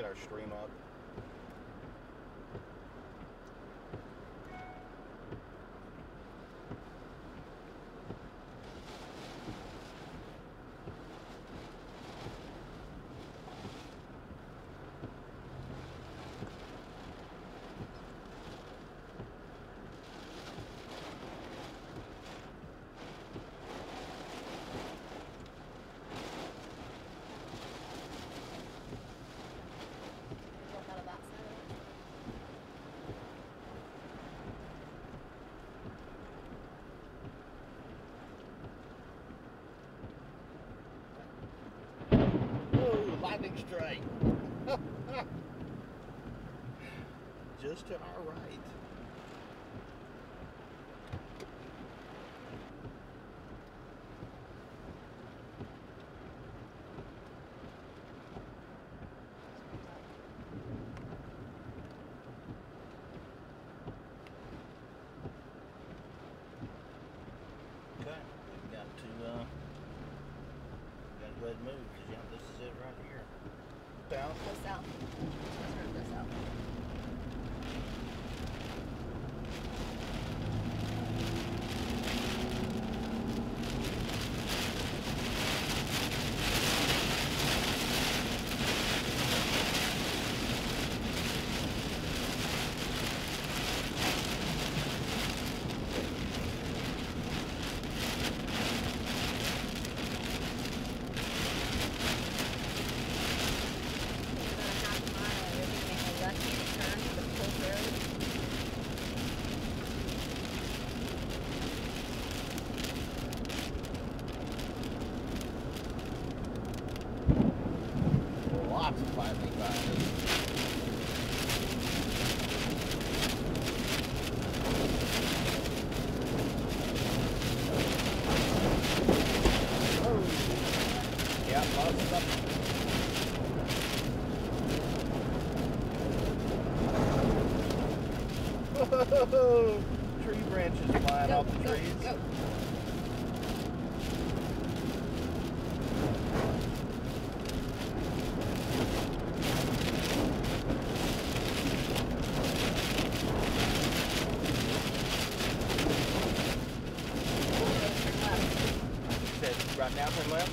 our stream up. Lightning strike. Just to our right. Okay, we've got to go ahead and move because yeah, this is it right here. South? Go south. Let's go south. Lots of lightning behind us. Oh. Yeah, lots of stuff. Whoa! Tree branches flying off the trees. Go. Right now, turn left?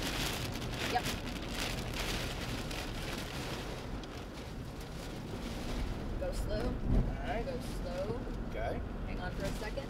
Yep. Go slow. Alright. Go slow. Okay. Hang on for a second.